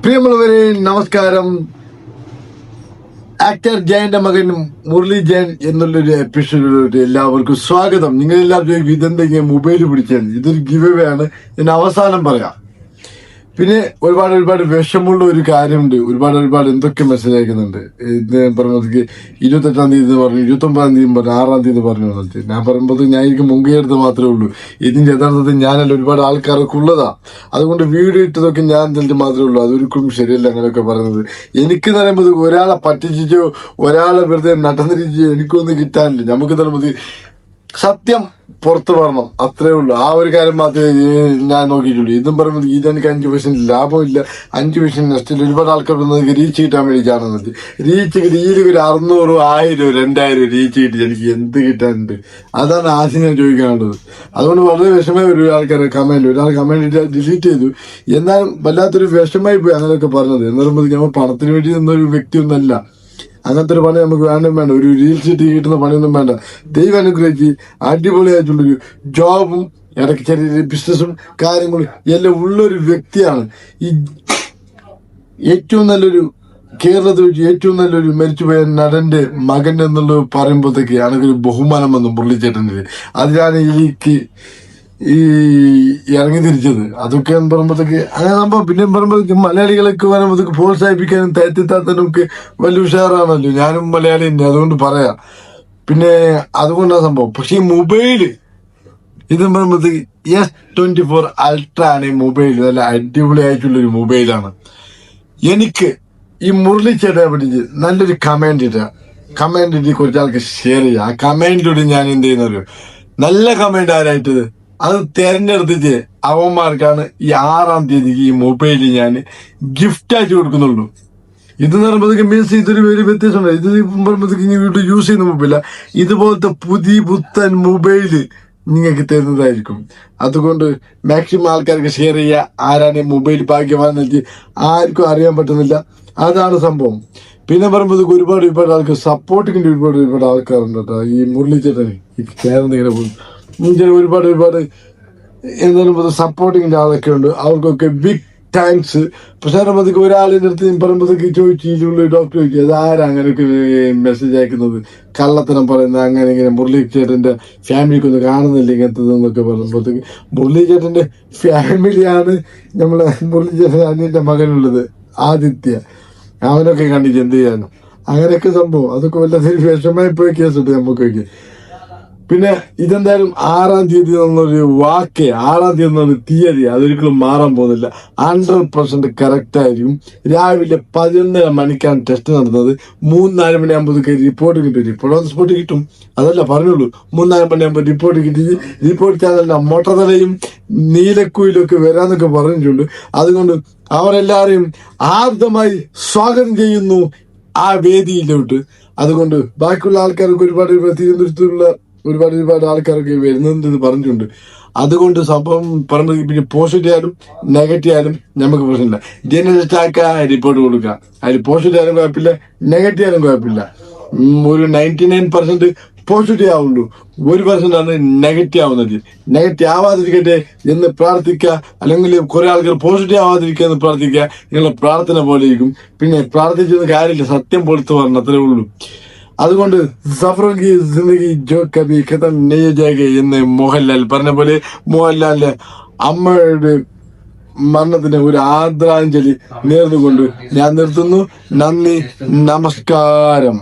പ്രിയമുള്ളവരെ നമസ്കാരം. ആക്ടർ ജയന്റെ മകൻ മുരളി ജയൻ എന്നുള്ളൊരു എപ്പിസോഡിലോട്ട് എല്ലാവർക്കും സ്വാഗതം. നിങ്ങളെല്ലാവരും ചോദിക്കും ഇതെന്തെങ്കിലും മൊബൈൽ പിടിച്ചാൽ ഇതൊരു ഗിവ് അവേ ആണ്. ഞാൻ അവസാനം പറയാം. പിന്നെ ഒരുപാട് വിഷമുള്ള ഒരു കാര്യമുണ്ട്. ഒരുപാട് എന്തൊക്കെ മെസ്സേജ് അയക്കുന്നുണ്ട്. ഇത് പറഞ്ഞത് 28-ാം തീയതി പറഞ്ഞു, 29-ാം തീയതി പറഞ്ഞു, 6-ാം തീയതി പറഞ്ഞു വന്നിട്ട് ഞാൻ പറയുമ്പോൾ ഞാൻ എനിക്ക് മുൻകൈയെടുത്ത് മാത്രമേ ഉള്ളൂ. ഇതിന്റെ യഥാർത്ഥത്തിൽ ഞാനല്ല, ഒരുപാട് ആൾക്കാർക്ക് ഉള്ളതാ. അതുകൊണ്ട് വീഡിയോ ഇട്ടതൊക്കെ ഞാൻ തന്നെ മാത്രമേ ഉള്ളൂ. അതൊരിക്കലും ശരിയല്ല അങ്ങനെയൊക്കെ പറയുന്നത്. എനിക്ക് പറയുമ്പോൾ ഒരാളെ പറ്റിച്ചോ ഒരാളെ വെറുതെ നടന്നിരിച്ചോ എനിക്കൊന്നും കിട്ടാനില്ല. നമുക്ക് തരുമ്പോൾ സത്യം പുറത്തു പറയണം, അത്രേ ഉള്ളൂ. ആ ഒരു കാര്യം മാത്രമേ ഞാൻ നോക്കിയിട്ടുള്ളൂ. ഇതും പറയുമ്പോൾ ഇതെനിക്ക് 5% ലാഭമില്ല, 5% നഷ്ടമില്ല. ഒരുപാട് ആൾക്കാർ റീച്ച് കിട്ടാൻ വേണ്ടി കാണുന്നത്. റീല് ഒരു 600, 1000, 2000 റീച്ച് കിട്ടി എനിക്ക് എന്ത് കിട്ടാനുണ്ട്? അതാണ് ആദ്യം ഞാൻ ചോദിക്കാനുള്ളത്. അതുകൊണ്ട് വളരെ വിഷമമായി ഒരു ആൾക്കാരെ ഒരാൾ കമന്റ് ഡിലീറ്റ് ചെയ്തു. എന്നാലും വല്ലാത്തൊരു വിഷമായി പോയി അങ്ങനെയൊക്കെ പറഞ്ഞത്. എന്ന് പറയുമ്പോൾ ഞങ്ങൾ പണത്തിന് വേണ്ടി നിന്നൊരു വ്യക്തിയൊന്നല്ല. അങ്ങനത്തെ ഒരു പണി നമുക്ക് വേണ്ട. ഒരു റീൽസ് കിട്ടുന്ന പണിയൊന്നും വേണ്ട. ദൈവം അനുഗ്രഹിച്ച് അടിപൊളിയായിട്ടുള്ളൊരു ജോബും ഇടയ്ക്ക് ചെറിയ ബിസിനസ്സും കാര്യങ്ങളും എല്ലാം ഉള്ളൊരു വ്യക്തിയാണ്. ഈ ഏറ്റവും നല്ലൊരു കേരളത്തിൽ വെച്ച് ഏറ്റവും നല്ലൊരു മരിച്ചുപോയ നടന്റെ മകൻ എന്നുള്ളത് പറയുമ്പോഴത്തേക്ക് എനിക്കൊരു ബഹുമാനം വന്നു മുരളിച്ചേട്ടൻ്റെ. അതിനാണ് ഈ ഇറങ്ങി തിരിച്ചത്. അതൊക്കെ പറയുമ്പോഴത്തേക്ക് അങ്ങനെ സംഭവം. പിന്നെ പറയുമ്പോഴത്തേക്ക് മലയാളികളൊക്കെ പറയുമ്പോഴത്തേക്ക് പ്രോത്സാഹിപ്പിക്കാനും താഴ്ത്തിത്താത്തനും ഒക്കെ വലിയ ഉഷാറാണല്ലോ. ഞാനും മലയാളി ഉണ്ട്, അതുകൊണ്ട് പറയാം. പിന്നെ അതുകൊണ്ടാണ് സംഭവം. പക്ഷെ ഈ മൊബൈല് ഇതും പറയുമ്പോഴത്തേക്ക് S24 Ultra ആണ് ഈ മൊബൈൽ. നല്ല അടിപൊളിയായിട്ടുള്ളൊരു മൊബൈലാണ്. എനിക്ക് ഈ മുരളിച്ചേട്ടനെ പറ്റി നല്ലൊരു കമന്റ് ഇട്ട് കുറച്ചാൾക്ക് ഷെയർ ചെയ്യാം. ആ കമന്റിലൂടെ ഞാൻ എന്ത് ചെയ്യുന്നറിയോ, നല്ല കമന്റ് ആരായിട്ടത് അത് തെരഞ്ഞെടുത്തിട്ട് അവന്മാർക്കാണ് ഈ 6-ാം തീയതിക്ക് ഈ മൊബൈല് ഞാൻ ഗിഫ്റ്റ് ആയിട്ട് കൊടുക്കുന്നുള്ളൂ. ഇത് പറയുമ്പോഴത്തേക്ക് മീൻസ് ഇതൊരു വലിയ വ്യത്യാസമുണ്ട്. ഇത് പറയുമ്പോഴത്തേക്ക് വീട്ടിൽ യൂസ് ചെയ്യുന്ന മൊബൈല. ഇതുപോലത്തെ പുത്തൻ മൊബൈല് നിങ്ങൾക്ക് തരുന്നതായിരിക്കും. അതുകൊണ്ട് മാക്സിമം ആൾക്കാർക്ക് ഷെയർ ചെയ്യുക. ആരാണ് ഈ മൊബൈൽ ഭാഗ്യവാനെന്ന് ആർക്കും അറിയാൻ പറ്റുന്നില്ല. അതാണ് സംഭവം. പിന്നെ പറയുമ്പോഴത്തേക്ക് ഒരുപാട് ആൾക്കാർ സപ്പോർട്ടിങ്ങിന്റെ ഒരുപാട് ആൾക്കാരുണ്ട് കേട്ടോ. ഈ മുരളിച്ചേട്ടന് ചേർന്നിങ്ങനെ പോകും. ഒരുപാട് എന്തായാലും സപ്പോർട്ടിങ്ങിന്റെ ആളൊക്കെ ഉണ്ട്. അവർക്കൊക്കെ ബിഗ് താങ്ക്സ്. പക്ഷേ പറയുമ്പോഴത്തേക്ക് ഒരാളിൻ്റെ അടുത്ത് പറയുമ്പോഴത്തേക്ക് ചോദിച്ചിട്ടുള്ള ഡോക്ടർ ചോദിക്കുക അത് ആരാ അങ്ങനെയൊക്കെ മെസ്സേജ് അയക്കുന്നത്, കള്ളത്തരം പറയുന്നത്, അങ്ങനെ ഇങ്ങനെ മുരളിച്ചേട്ടൻ്റെ ഫാമിലിക്കൊന്നും കാണുന്നില്ല ഇങ്ങനത്തതെന്നൊക്കെ പറയുമ്പോഴത്തേക്ക് മുരളിച്ചേട്ടൻ്റെ ഫാമിലിയാണ് നമ്മളെ മുരളിച്ചേട്ടൻ അനിയൻ്റെ മകനുള്ളത് ആദിത്യ. അവനൊക്കെ കണ്ടിട്ട് എന്ത് ചെയ്യാനും അങ്ങനെയൊക്കെ സംഭവം. അതൊക്കെ വല്ലാത്തൊരു വിഷമായി പോയ കേസുണ്ട് നമുക്കൊക്കെ. പിന്നെ ഇതെന്തായാലും 6-ാം തീയതി എന്നൊരു 6-ാം തീയതി എന്നൊരു തീയതി അതൊരിക്കലും മാറാൻ പോകുന്നില്ല. 100% കറക്റ്റ് ആയിരിക്കും. രാവിലെ 11:30 മണിക്കാണ് ടെസ്റ്റ് നടന്നത്. 3-4 മണിയാകുമ്പോഴത്തേക്ക് റിപ്പോർട്ട് കിട്ടും. റിപ്പോർട്ട് സ്പോട്ട് കിട്ടും, അതല്ല പറഞ്ഞുള്ളൂ. 3-4 മണിയാകുമ്പോൾ റിപ്പോർട്ട് കിട്ടി. റിപ്പോർട്ട് ചാനലിന്റെ മൊട്ടതലയും നീലക്കുയിലും ഒക്കെ വരാന്നൊക്കെ പറഞ്ഞിട്ടുണ്ട്. അതുകൊണ്ട് അവരെല്ലാവരെയും ആർദ്രമായി സ്വാഗതം ചെയ്യുന്നു ആ വേദിയിലോട്ട്. അതുകൊണ്ട് ബാക്കിയുള്ള ആൾക്കാർക്ക് തിരുവനന്തപുരത്തുള്ള ഒരുപാട് ആൾക്കാരൊക്കെ വരുന്നുണ്ടെന്ന് പറഞ്ഞിട്ടുണ്ട്. അതുകൊണ്ട് സംഭവം പറഞ്ഞത് പിന്നെ പോസിറ്റീവ് ആയാലും നെഗറ്റീവ് ആയാലും നമുക്ക് പ്രശ്നമില്ല. ജേർണലിസ്റ്റ് ആക്കുക, റിപ്പോർട്ട് കൊടുക്കുക. അതിൽ പോസിറ്റീവ് ആയാലും കുഴപ്പമില്ല, നെഗറ്റീവ് ആയാലും കുഴപ്പമില്ല. ഒരു 99% പോസിറ്റീവ് ആവുള്ളൂ, 1% ആണ് നെഗറ്റീവ് ആവുന്നത്. നെഗറ്റീവ് ആവാതിരിക്കട്ടെ എന്ന് പ്രാർത്ഥിക്കുക. അല്ലെങ്കിൽ കുറെ ആൾക്കാർ പോസിറ്റീവ് ആവാതിരിക്കുക എന്ന് പ്രാർത്ഥിക്കുക. നിങ്ങളുടെ പ്രാർത്ഥന പോലെ ഇരിക്കും. പിന്നെ പ്രാർത്ഥിച്ചൊന്നും കാര്യമില്ല, സത്യം പുറത്തു പറഞ്ഞു, അത്രേ ഉള്ളൂ. അതുകൊണ്ട് സഫർ കി ജിന്ദഗി ജോ കബി ഖതം നഹീ ജായേഗി എന്ന് മോഹൻലാൽ പറഞ്ഞ പോലെ മോഹൻലാലിന്റെ അമ്മയുടെ മരണത്തിന് ഒരു ആദരാഞ്ജലി നേർന്നുകൊണ്ട് ഞാൻ നിർത്തുന്നു. നന്ദി, നമസ്കാരം.